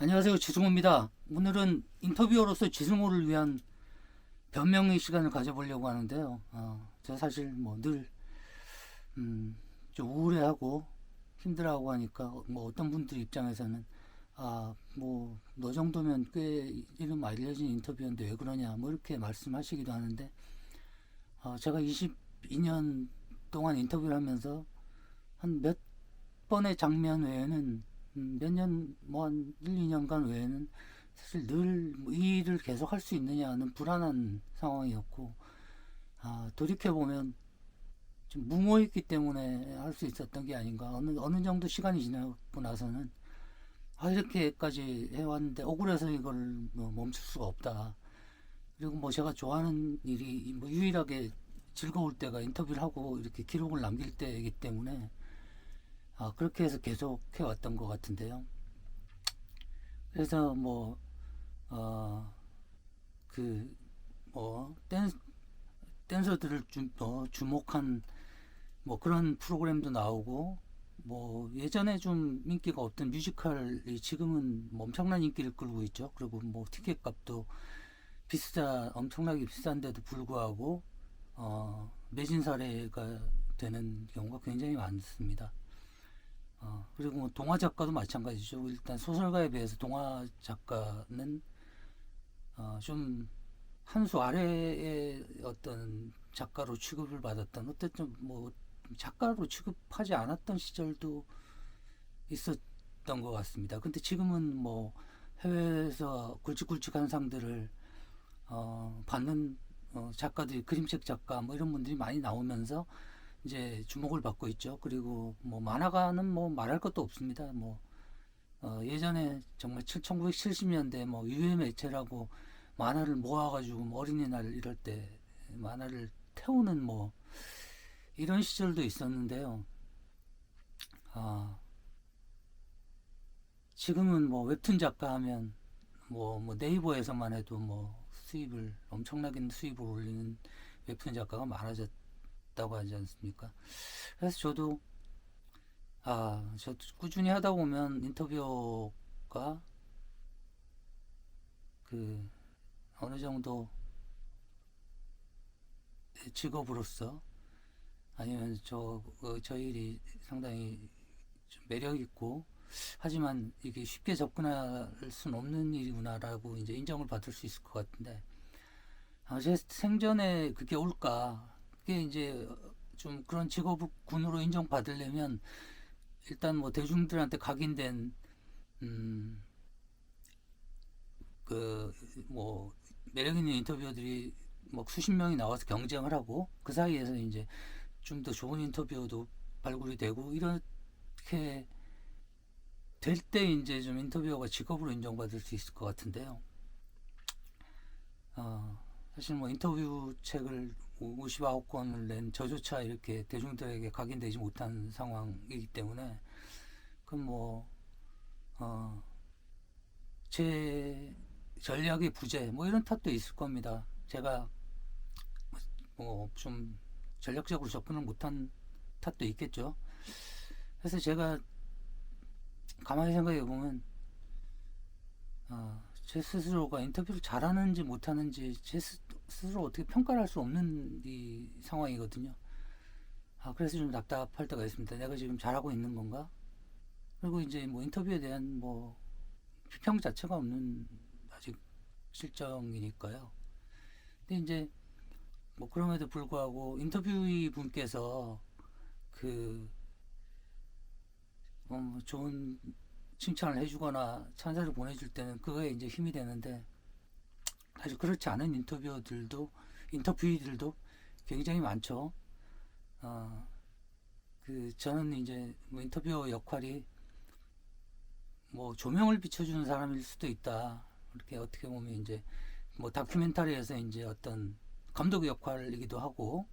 안녕하세요. 지승호입니다. 오늘은 인터뷰어로서 지승호를 위한 변명의 시간을 가져보려고 하는데요. 제가 사실 좀 우울해하고 힘들어하고 하니까 어떤 분들 입장에서는 너 정도면 꽤 이름 알려진 인터뷰였는데 왜 그러냐 이렇게 말씀하시기도 하는데, 제가 22년 동안 인터뷰를 하면서 한 몇 번의 장면 외에는 몇 년, 한 1, 2년간 외에는 사실 늘이 일을 계속 할 수 있느냐는 불안한 상황이었고, 돌이켜보면 좀 무모했기 때문에 할 수 있었던 게 아닌가. 어느 정도 시간이 지나고 나서는 이렇게까지 해왔는데 억울해서 이걸 멈출 수가 없다. 그리고 제가 좋아하는 일이 유일하게 즐거울 때가 인터뷰를 하고 이렇게 기록을 남길 때이기 때문에 그렇게 해서 계속 해왔던 것 같은데요. 그래서 어, 그, 댄서들을 주목한 그런 프로그램도 나오고, 예전에 좀 인기가 없던 뮤지컬이 지금은 엄청난 인기를 끌고 있죠. 그리고 티켓 값도 엄청나게 비싼데도 불구하고, 매진 사례가 되는 경우가 굉장히 많습니다. 그리고 동화 작가도 마찬가지죠. 일단 소설가에 비해서 동화 작가는 좀 한 수 아래의 어떤 작가로 취급을 받았던, 어쨌든 작가로 취급하지 않았던 시절도 있었던 것 같습니다. 근데 지금은 해외에서 굵직굵직한 상들을 받는 작가들이, 그림책 작가 이런 분들이 많이 나오면서 이제 주목을 받고 있죠. 그리고 만화가는 말할 것도 없습니다. 예전에 정말 1970년대 유해 매체라고 만화를 모아가지고 어린이날 이럴 때 만화를 태우는 이런 시절도 있었는데요. 아, 지금은 웹툰 작가 하면 네이버에서만 해도 수입을 엄청나게 수입을 올리는 웹툰 작가가 많아졌다고 하지 않습니까? 그래서 저도 꾸준히 하다 보면 인터뷰가 그 어느 정도 직업으로서, 아니면 저 일이 상당히 좀 매력 있고, 하지만 이게 쉽게 접근할 수는 없는 일이구나라고 이제 인정을 받을 수 있을 것 같은데, 제 생전에 그게 올까? 그게 이제 좀 그런 직업군으로 인정받으려면 일단 대중들한테 각인된 음, 그 매력 있는 인터뷰어들이 수십 명이 나와서 경쟁을 하고, 그 사이에서 이제 좀 더 좋은 인터뷰도 발굴이 되고, 이렇게 될 때 이제 좀 인터뷰어가 직업으로 인정받을 수 있을 것 같은데요. 사실 인터뷰 책을 59권을 낸 저조차 이렇게 대중들에게 각인되지 못한 상황이기 때문에, 그럼 제 전략의 부재 이런 탓도 있을 겁니다. 제가 좀 전략적으로 접근을 못한 탓도 있겠죠. 그래서 제가 가만히 생각해 보면 제 스스로가 인터뷰를 잘하는지 못하는지 제 스스로 어떻게 평가를 할 수 없는 이 상황이거든요. 그래서 좀 답답할 때가 있습니다. 내가 지금 잘하고 있는 건가? 그리고 이제 인터뷰에 대한 비평 자체가 없는 아직 실정이니까요. 근데 이제 그럼에도 불구하고 인터뷰이 분께서 그 좋은 칭찬을 해주거나 찬사를 보내줄 때는 그거에 이제 힘이 되는데, 사실 그렇지 않은 인터뷰이들도 굉장히 많죠. 저는 이제 인터뷰어 역할이 조명을 비춰주는 사람일 수도 있다. 이렇게 어떻게 보면 이제 다큐멘터리에서 이제 어떤 감독의 역할이기도 하고,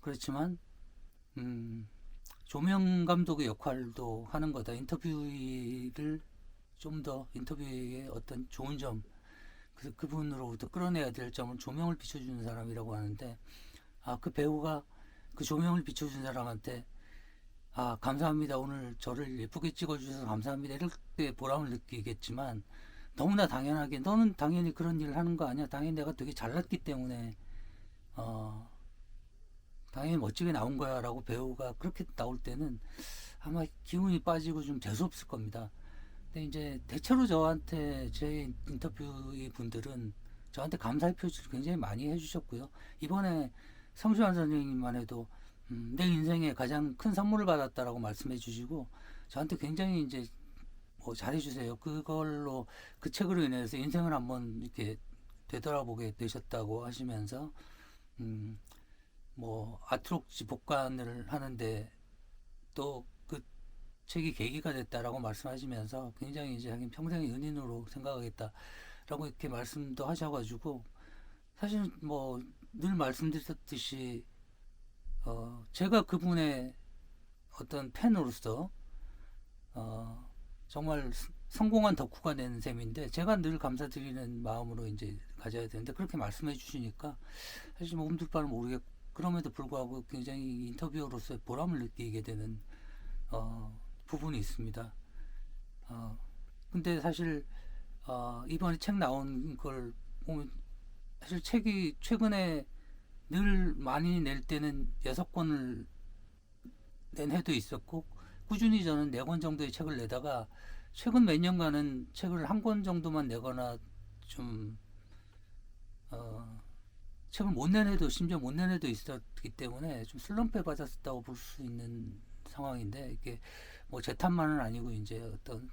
그렇지만 조명 감독의 역할도 하는 거다. 인터뷰를 좀 더 인터뷰의 어떤 좋은 점, 그분으로부터 끌어내야 될 점을 조명을 비춰주는 사람이라고 하는데, 그 배우가 그 조명을 비춰준 사람한테 아, 감사합니다. 오늘 저를 예쁘게 찍어주셔서 감사합니다. 이렇게 보람을 느끼겠지만, 너무나 당연하게, 너는 당연히 그런 일을 하는 거 아니야? 당연히 내가 되게 잘났기 때문에, 어, 당연히 멋지게 나온 거야. 라고 배우가 그렇게 나올 때는 아마 기운이 빠지고 좀 재수없을 겁니다. 근데 이제 대체로 저한테 제 인터뷰 분들은 저한테 감사의 표시를 굉장히 많이 해주셨고요. 이번에 성시환 선생님만 해도 내 인생에 가장 큰 선물을 받았다라고 말씀해 주시고 저한테 굉장히 이제 뭐 잘해주세요. 그걸로 그 책으로 인해서 인생을 한번 이렇게 되돌아보게 되셨다고 하시면서 음, 뭐 아트록지 복관을 하는데 또 그 책이 계기가 됐다라고 말씀하시면서 굉장히 이제 하긴 평생의 은인으로 생각하겠다라고 이렇게 말씀도 하셔가지고 사실 뭐 늘 말씀드렸듯이 제가 그분의 어떤 팬으로서 어, 정말 성공한 덕후가 된 셈인데 제가 늘 감사드리는 마음으로 이제 가져야 되는데 그렇게 말씀해 주시니까 사실 뭐 엄둘바를 모르겠고 그럼에도 불구하고 굉장히 인터뷰어로서의 보람을 느끼게 되는 부분이 있습니다. 어, 근데 사실 이번에 책 나온 걸 보면 사실 책이 최근에 늘 많이 낼 때는 6권을 낸 해도 있었고 꾸준히 저는 4권 정도의 책을 내다가 최근 몇 년간은 책을 한 권 정도만 내거나 좀 어, 책을 못 낸 해도 심지어 못 낸 해도 있었기 때문에 좀 슬럼프에 빠졌다고 볼 수 있는 상황인데 이게 뭐 제 탓만은 아니고 이제 어떤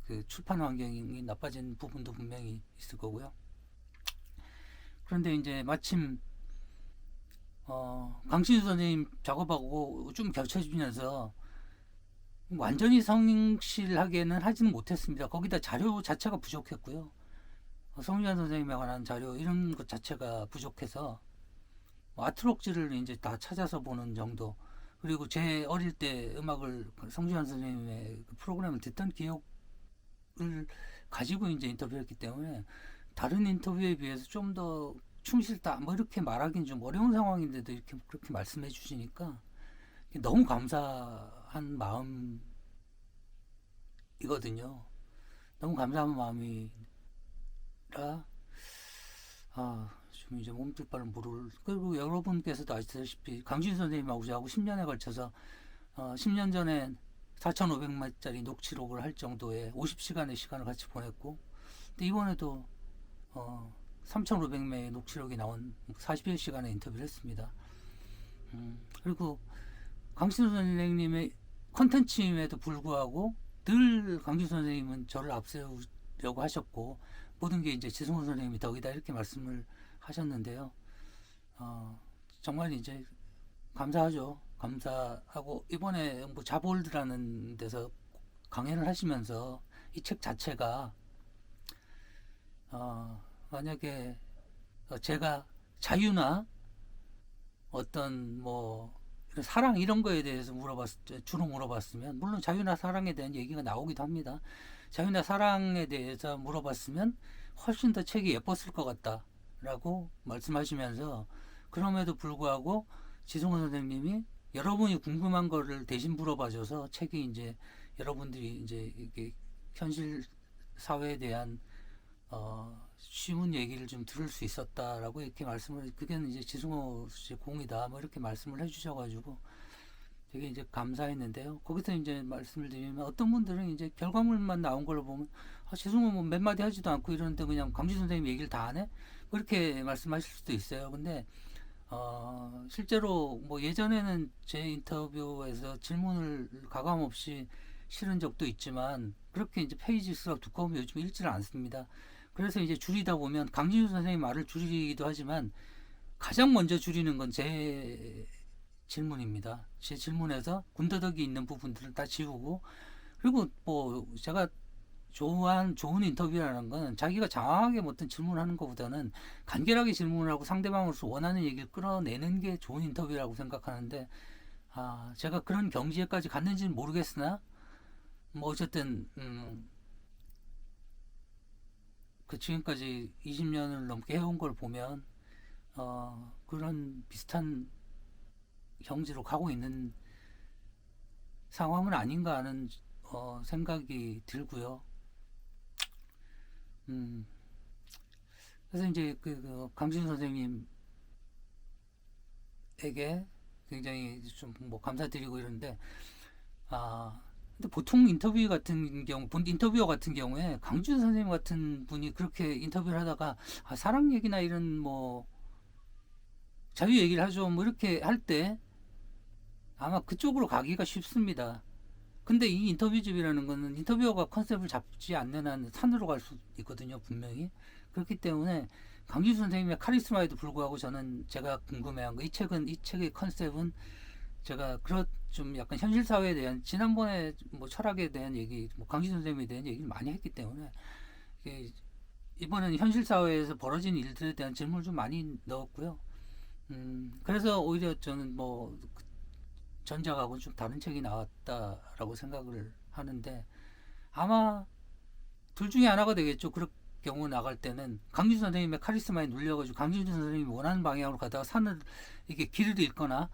그 출판 환경이 나빠진 부분도 분명히 있을 거고요. 그런데 이제 마침 강신수 선생님 작업하고 좀 겹쳐지면서 완전히 성실하게는 하지는 못했습니다. 거기다 자료 자체가 부족했고요. 성유한 선생님에 관한 자료 이런 것 자체가 부족해서 아트록지를 이제 다 찾아서 보는 정도. 그리고 제 어릴 때 음악을 성주환 선생님의 그 프로그램을 듣던 기억을 가지고 이제 인터뷰했기 때문에 다른 인터뷰에 비해서 좀 더 충실다 뭐 이렇게 말하기는 좀 어려운 상황인데도 이렇게 그렇게 말씀해 주시니까 너무 감사한 마음이거든요. 너무 감사한 마음이라 좀 이제 몸둘 바를 모를. 그리고 여러분께서도 아시다시피 강진 선생님하고 저하고 10년에 걸쳐서 10년 전에 4,500마짜리 녹취록을 할 정도의 50시간의 시간을 같이 보냈고, 근데 이번에도 3,500매의 녹취록이 나온 41시간의 인터뷰를 했습니다. 그리고 강신 선생님의 컨텐츠임에도 불구하고 늘 강진 선생님은 저를 앞세우려고 하셨고 모든 게 이제 지승훈 선생님이 덕이다 이렇게 말씀을 하셨는데요. 정말 이제 감사하죠. 감사하고 이번에 뭐 자볼드라는 데서 강연을 하시면서 이 책 자체가 만약에 제가 자유나 어떤 뭐 사랑 이런 거에 대해서 주로 물어봤으면 물론 자유나 사랑에 대한 얘기가 나오기도 합니다. 자유나 사랑에 대해서 물어봤으면 훨씬 더 책이 예뻤을 것 같다라고 말씀하시면서 그럼에도 불구하고 지성원 선생님이 여러분이 궁금한 거를 대신 물어봐줘서 책이 이제 여러분들이 이제 이게 현실 사회에 대한 쉬운 얘기를 좀 들을 수 있었다라고 이렇게 말씀을 그게 이제 지승호 씨 공이다 뭐 이렇게 말씀을 해주셔가지고 되게 이제 감사했는데요. 거기서 이제 말씀을 드리면 어떤 분들은 이제 결과물만 나온 걸로 보면 지승호 뭐 몇 마디 하지도 않고 이러는데 그냥 강지 선생님 얘기를 다 하네 뭐 이렇게 말씀하실 수도 있어요. 근데 실제로 뭐 예전에는 제 인터뷰에서 질문을 가감 없이 실은 적도 있지만 그렇게 이제 페이지 수가 두꺼우면 요즘 읽지를 않습니다. 그래서 이제 줄이다 보면 강진수 선생님 말을 줄이기도 하지만 가장 먼저 줄이는 건 제 질문입니다. 제 질문에서 군더더기 있는 부분들을 다 지우고 그리고 뭐 제가 좋은 인터뷰라는 건 자기가 장황하게 어떤 질문하는 것보다는 간결하게 질문하고 상대방으로서 원하는 얘기를 끌어내는 게 좋은 인터뷰라고 생각하는데 제가 그런 경지에까지 갔는지는 모르겠으나 뭐 어쨌든 그 지금까지 20년을 넘게 해온 걸 보면 그런 비슷한 경지로 가고 있는 상황은 아닌가 하는 생각이 들고요. 음, 그래서 이제 그 강진 선생님에게 굉장히 좀 뭐 감사드리고 이러는데, 근데 보통 인터뷰 같은 경우, 본 인터뷰어 같은 경우에 강준 선생님 같은 분이 그렇게 인터뷰를 하다가 사랑 얘기나 이런 뭐 자유 얘기를 하죠. 뭐 이렇게 할 때 아마 그쪽으로 가기가 쉽습니다. 근데 이 인터뷰집이라는 거는 인터뷰어가 컨셉을 잡지 않는 한 산으로 갈 수 있거든요, 분명히. 그렇기 때문에 강준 선생님의 카리스마에도 불구하고 저는 제가 궁금해한 거, 이 책의 컨셉은 제가 그런 좀 약간 현실 사회에 대한 지난번에 뭐 철학에 대한 얘기, 뭐 강신 선생님에 대한 얘기를 많이 했기 때문에 이게 이번에는 현실 사회에서 벌어진 일들에 대한 질문을 좀 많이 넣었고요. 그래서 오히려 저는 뭐 전작하고는 좀 다른 책이 나왔다라고 생각을 하는데 아마 둘 중에 하나가 되겠죠. 그럴 경우 나갈 때는 강준 선생님의 카리스마에 눌려가지고 강준 선생님이 원하는 방향으로 가다가 산을 이게 길을 잃거나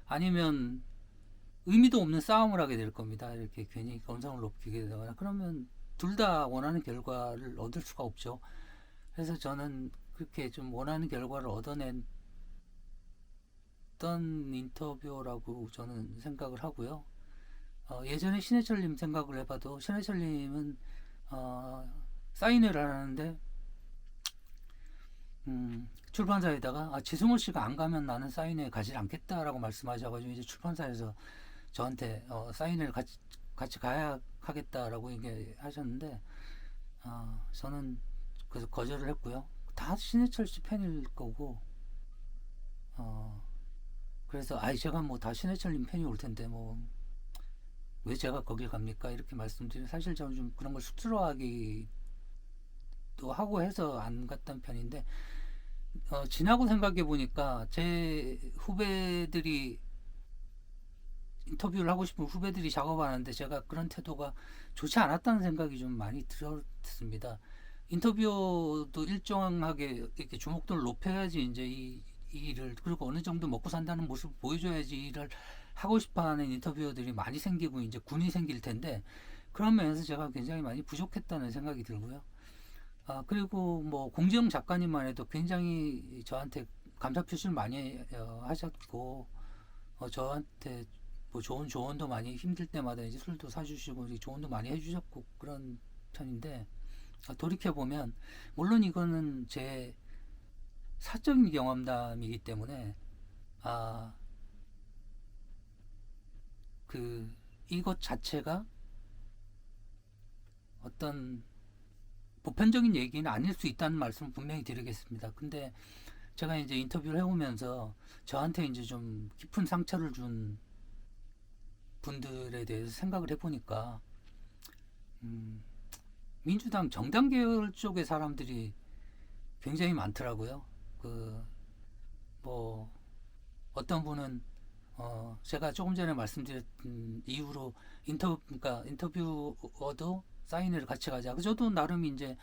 아니면 의미도 없는 싸움을 하게 될 겁니다. 이렇게 괜히 건성을 높이게 되거나 그러면 둘 다 원하는 결과를 얻을 수가 없죠. 그래서 저는 그렇게 좀 원하는 결과를 얻어냈던 인터뷰라고 저는 생각을 하고요. 예전에 신해철님 생각을 해봐도 신해철님은 사인회를 하는데 출판사에다가 지승호 씨가 안 가면 나는 사인회 가지 않겠다라고 말씀하셔가지고 이제 출판사에서 저한테 사인회를 같이 가야 하겠다라고 얘기하셨는데 저는 그래서 거절을 했고요. 다 신해철 씨 팬일 거고 그래서 제가 뭐 다 신해철님 팬이 올 텐데 뭐 왜 제가 거길 갑니까? 이렇게 말씀드리면 사실 저는 좀 그런 걸 쑥스러워하기도 하고 해서 안 갔던 편인데 지나고 생각해 보니까 제 후배들이 인터뷰를 하고 싶은 후배들이 작업하는데 제가 그런 태도가 좋지 않았다는 생각이 좀 많이 들었습니다. 인터뷰도 일정하게 이렇게 주목도를 높여야지 이제 이 일을 그리고 어느 정도 먹고 산다는 모습을 보여줘야지 일을 하고 싶어하는 인터뷰어들이 많이 생기고 이제 군이 생길 텐데 그런 면에서 제가 굉장히 많이 부족했다는 생각이 들고요. 그리고 뭐 공지영 작가님만 해도 굉장히 저한테 감사 표시를 많이 하셨고 저한테 뭐 좋은 조언도 많이 힘들 때마다 이제 술도 사주시고 조언도 많이 해주셨고 그런 편인데 돌이켜 보면 물론 이거는 제 사적인 경험담이기 때문에 이것 자체가 어떤 보편적인 얘기는 아닐 수 있다는 말씀을 분명히 드리겠습니다. 근데 제가 이제 인터뷰를 해오면서 저한테 이제 좀 깊은 상처를 준 분들에 대해서 생각을 해보니까 민주당 정당 계열 쪽의 사람들이 굉장히 많더라고요. 뭐 어떤 분은 제가 조금 전에 말씀드렸던 이유로 그러니까 인터뷰어도 사인회를 같이 가자. 저도 나름 이제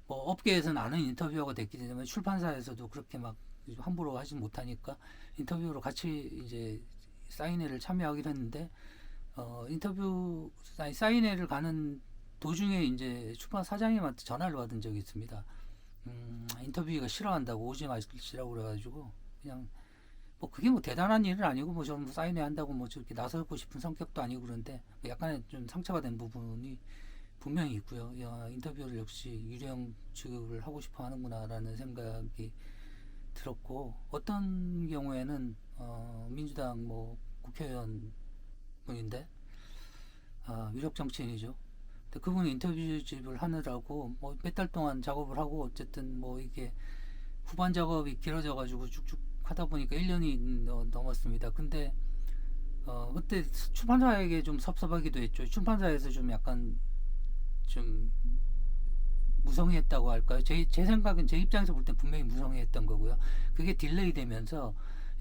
뭐 업계에서는 아는 인터뷰어가 됐기 때문에 출판사에서도 그렇게 막 함부로 하지 못하니까 인터뷰로 같이 이제 사인회를 참여하기로 했는데 사인회를 가는 도중에 이제 출판 사장님한테 전화를 받은 적이 있습니다. 인터뷰가 싫어한다고 오지 마시라고 그래가지고 그냥 뭐 그게 뭐 대단한 일은 아니고 뭐 저는 사인회 한다고 뭐 저렇게 나서고 싶은 성격도 아니고 그런데 뭐 약간의 좀 상처가 된 부분이 분명히 있고요. 인터뷰를 역시 유령 취급을 하고 싶어 하는구나라는 생각이 들었고 어떤 경우에는 민주당 뭐 국회의원 분인데 유력 정치인이죠. 근데 그분이 인터뷰집을 하느라고 뭐 몇 달 동안 작업을 하고 어쨌든 뭐 이게 후반 작업이 길어져 가지고 쭉쭉 하다 보니까 1년이 넘었습니다. 근데 그때 출판사에게 좀 섭섭하기도 했죠. 출판사에서 좀 약간 좀 무성의했다고 할까요? 제 생각은 제 입장에서 볼 땐 분명히 무성의했던 거고요. 그게 딜레이 되면서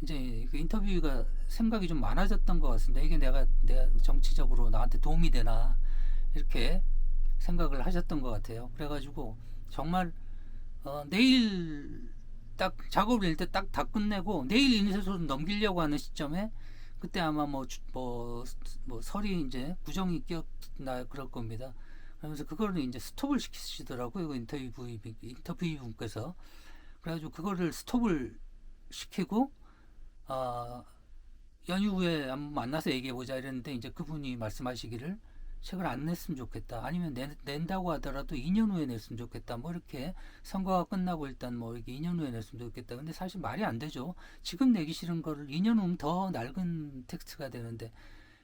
이제 그 인터뷰가 생각이 좀 많아졌던 것 같습니다. 이게 내가 정치적으로 나한테 도움이 되나 이렇게 생각을 하셨던 것 같아요. 그래가지고 정말 내일 딱 작업을 일 때 딱 다 끝내고 내일 인쇄소로 넘기려고 하는 시점에 그때 아마 뭐 설이 이제 구정이 끼었나 그럴 겁니다. 그러면서 그거를 이제 스톱을 시키시더라고요. 그 인터뷰분께서. 그래가지고 그거를 스톱을 시키고, 아, 연휴 후에 한번 만나서 얘기해보자 이랬는데, 이제 그분이 말씀하시기를 책을 안 냈으면 좋겠다. 아니면 낸다고 하더라도 2년 후에 냈으면 좋겠다. 뭐 이렇게 선거가 끝나고 일단 뭐 이렇게 2년 후에 냈으면 좋겠다. 근데 사실 말이 안 되죠. 지금 내기 싫은 거를 2년 후면 더 낡은 텍스트가 되는데,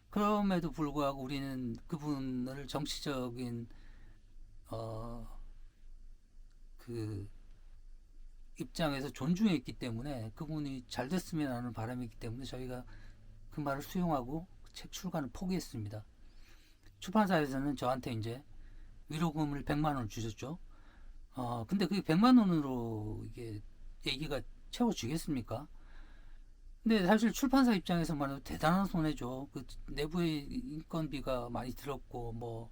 그럼에도 불구하고 우리는 그분을 정치적인, 어, 그 입장에서 존중했기 때문에 그분이 잘 됐으면 하는 바람이 있기 때문에 저희가 그 말을 수용하고 책 출간을 포기했습니다. 출판사에서는 저한테 이제 위로금을 100만 원을 주셨죠. 근데 그게 100만 원으로 이게 얘기가 채워지겠습니까? 근데 사실 출판사 입장에서만 해도 대단한 손해죠. 그 내부의 인건비가 많이 들었고, 뭐,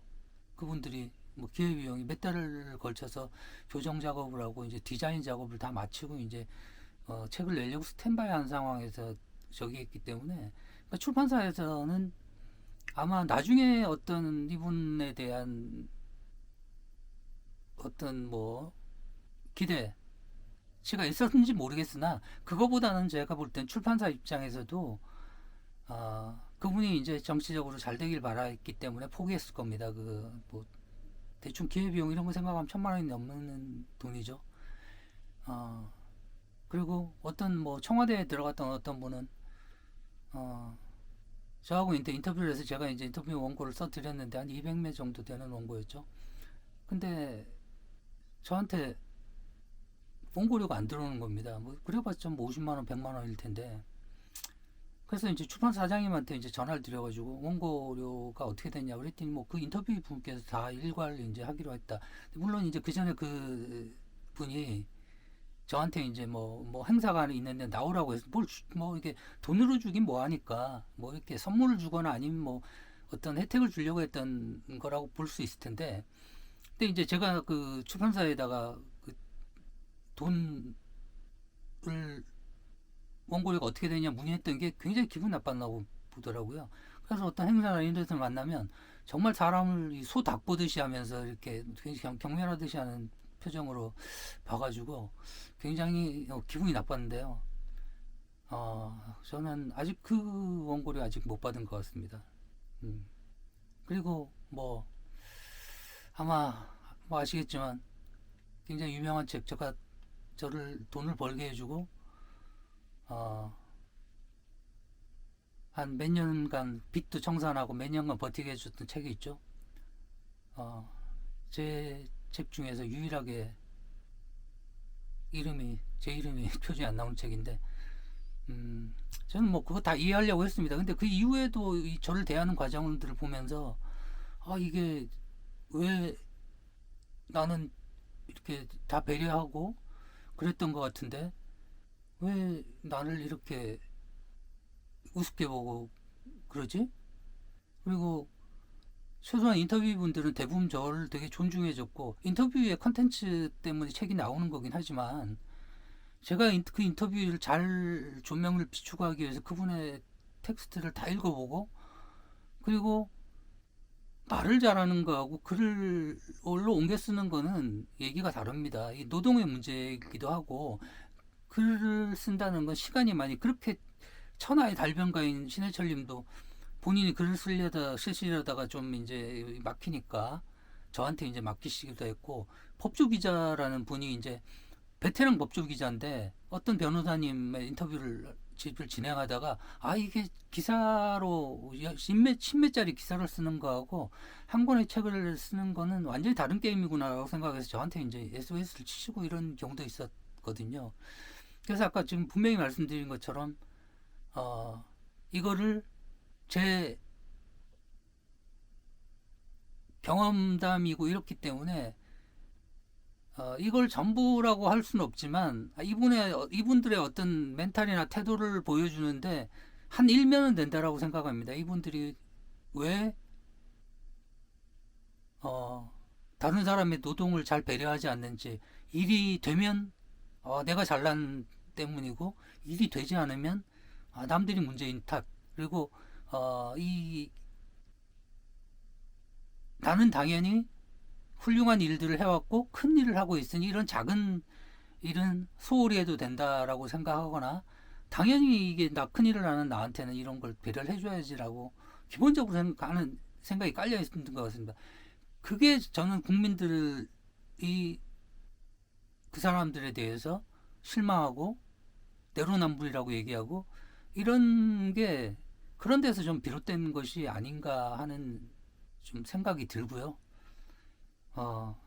그분들이 뭐 기획비용이 몇 달을 걸쳐서 조정 작업을 하고, 이제 디자인 작업을 다 마치고, 이제, 책을 내려고 스탠바이 한 상황에서 저기 했기 때문에, 그러니까 출판사에서는 아마 나중에 어떤 이분에 대한 어떤 뭐 기대치가 있었는지 모르겠으나 그거보다는 제가 볼 땐 출판사 입장에서도 그분이 이제 정치적으로 잘 되길 바랐기 때문에 포기했을 겁니다. 그 뭐 대충 기회비용 이런 거 생각하면 1,000만 원이 넘는 돈이죠. 그리고 어떤 뭐 청와대에 들어갔던 어떤 분은 어, 저하고 인터뷰를 해서 제가 이제 인터뷰 원고를 써드렸는데 한 200매 정도 되는 원고였죠. 근데 저한테 원고료가 안 들어오는 겁니다. 뭐 그래봤자 뭐 50만 원, 100만 원일 텐데. 그래서 이제 출판사 사장님한테 이제 전화를 드려가지고 원고료가 어떻게 됐냐 그랬더니 뭐 그 인터뷰 분께서 다 일괄 이제 하기로 했다. 물론 이제 그 전에 그 분이 저한테 이제 뭐 행사가 있는데 나오라고 해서 뭐 이게 돈으로 주긴 뭐 하니까 뭐 이렇게 선물을 주거나 아니면 뭐 어떤 혜택을 주려고 했던 거라고 볼 수 있을 텐데. 근데 이제 제가 그 출판사에다가 그 돈을 원고료가 어떻게 되냐 문의했던 게 굉장히 기분 나빴다고 보더라고요. 그래서 어떤 행사나 이런 데서 만나면 정말 사람을 소 닭 보듯이 하면서 이렇게 굉장히 경멸하듯이 하는 표정으로 봐가지고 굉장히 기분이 나빴는데요. 저는 아직 그 원고료 아직 못 받은 것 같습니다. 그리고 뭐 아마 뭐 아시겠지만 굉장히 유명한 책 제가 저를 돈을 벌게 해주고 한 몇 년간 빚도 청산하고 몇 년간 버티게 해줬던 책이 있죠. 제 책 중에서 유일하게 제 이름이 표준이 안 나오는 책인데, 저는 뭐 그거 다 이해하려고 했습니다. 근데 그 이후에도 저를 대하는 과정들을 보면서, 이게 왜 나는 이렇게 다 배려하고 그랬던 것 같은데, 왜 나를 이렇게 우습게 보고 그러지? 그리고 최소한 인터뷰 분들은 대부분 저를 되게 존중해줬고 인터뷰의 컨텐츠 때문에 책이 나오는 거긴 하지만 제가 그 인터뷰를 잘 조명을 비추고 하기 위해서 그분의 텍스트를 다 읽어보고 그리고 말을 잘하는 거하고 글을 옮겨 쓰는 거는 얘기가 다릅니다. 이 노동의 문제이기도 하고 글을 쓴다는 건 시간이 많이 그렇게 천하의 달변가인 신해철님도 본인이 글을 쓰시려다가 좀 이제 막히니까 저한테 이제 맡기시기도 했고 법조 기자라는 분이 이제 베테랑 법조 기자인데 어떤 변호사님의 집을 진행하다가 이게 기사로 십몇짜리 기사를 쓰는 거하고 한 권의 책을 쓰는 거는 완전히 다른 게임이구나라고 생각해서 저한테 이제 SOS를 치시고 이런 경우도 있었거든요. 그래서 아까 지금 분명히 말씀드린 것처럼 이거를 제 경험담이고 이렇기 때문에 이걸 전부라고 할 수는 없지만 이분들의 어떤 멘탈이나 태도를 보여주는데 한 일면은 된다라고 생각합니다. 이분들이 왜 다른 사람의 노동을 잘 배려하지 않는지 일이 되면 내가 잘난 때문이고 일이 되지 않으면 남들이 문제인 탓 그리고 나는 당연히 훌륭한 일들을 해왔고 큰 일을 하고 있으니 이런 작은 일은 소홀히 해도 된다라고 생각하거나, 당연히 이게 나 큰일을 하는 나한테는 이런 걸 배려를 해줘야지라고 기본적으로 생각하는 생각이 깔려 있는 것 같습니다. 그게 저는 국민들이 그 사람들에 대해서 실망하고 내로남불이라고 얘기하고 이런 게 그런 데서 좀 비롯된 것이 아닌가 하는 좀 생각이 들고요. 어,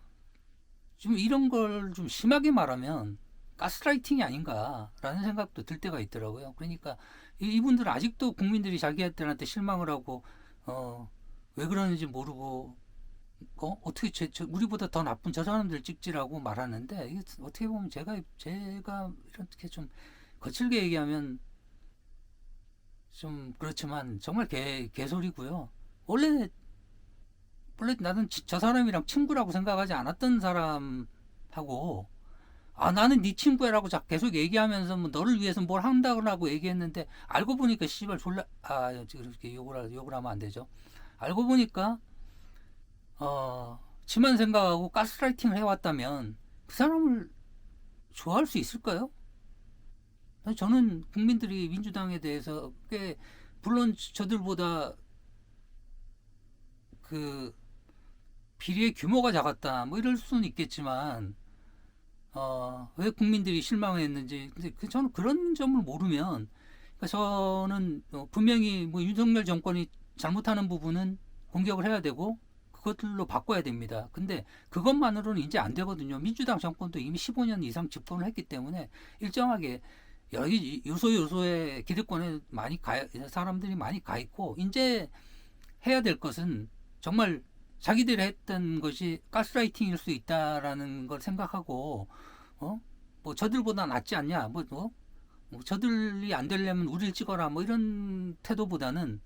좀 이런 걸 좀 심하게 말하면 가스라이팅이 아닌가라는 생각도 들 때가 있더라고요. 그러니까 이분들은 아직도 국민들이 자기들한테 실망을 하고 왜 그러는지 모르고 어떻게 우리보다 더 나쁜 저 사람들 찍지라고 말하는데, 이게 어떻게 보면 제가 이렇게 좀 거칠게 얘기하면 좀 그렇지만 정말 개소리고요. 원래 나는 저 사람이랑 친구라고 생각하지 않았던 사람하고, 나는 네 친구야라고 계속 얘기하면서 뭐 너를 위해서 뭘 한다고 얘기했는데, 알고 보니까 씨발 졸라, 이렇게 욕을 하면 안 되죠. 알고 보니까 지만 생각하고 가스라이팅을 해왔다면 그 사람을 좋아할 수 있을까요? 저는 국민들이 민주당에 대해서 꽤, 물론 저들보다 그 비리의 규모가 작았다 뭐 이럴 수는 있겠지만, 왜 국민들이 실망했는지, 근데 저는 그런 점을 모르면, 그러니까 저는 분명히 뭐 윤석열 정권이 잘못하는 부분은 공격을 해야 되고 그것들로 바꿔야 됩니다. 근데 그것만으로는 이제 안 되거든요. 민주당 정권도 이미 15년 이상 집권을 했기 때문에 일정하게 여기 요소요소에 기득권에 사람들이 많이 가 있고, 이제 해야 될 것은 정말 자기들이 했던 것이 가스라이팅일 수 있다라는 걸 생각하고, 뭐 저들보다 낫지 않냐, 뭐 저들이 안 되려면 우리를 찍어라, 뭐 이런 태도보다는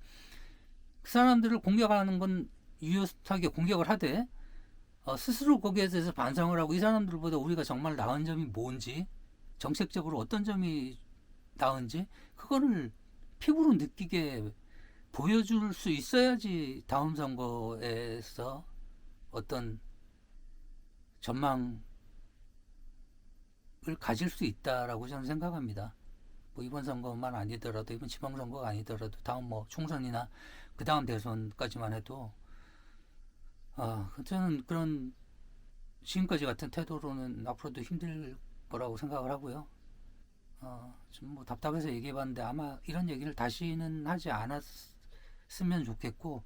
그 사람들을 공격하는 건 유효하게 공격을 하되, 스스로 거기에 대해서 반성을 하고 이 사람들보다 우리가 정말 나은 점이 뭔지, 정책적으로 어떤 점이 나은지 그거를 피부로 느끼게 보여줄 수 있어야지 다음 선거에서 어떤 전망을 가질 수 있다라고 저는 생각합니다. 뭐 이번 선거만 아니더라도, 이번 지방선거가 아니더라도 다음 뭐 총선이나 그 다음 대선까지만 해도 저는 그런 지금까지 같은 태도로는 앞으로도 힘들 거라고 생각을 하고요. 좀 뭐 답답해서 얘기해봤는데 아마 이런 얘기를 다시는 하지 않았으면 좋겠고,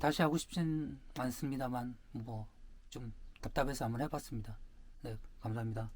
다시 하고 싶진 않습니다만 뭐 좀 답답해서 한번 해봤습니다. 네, 감사합니다.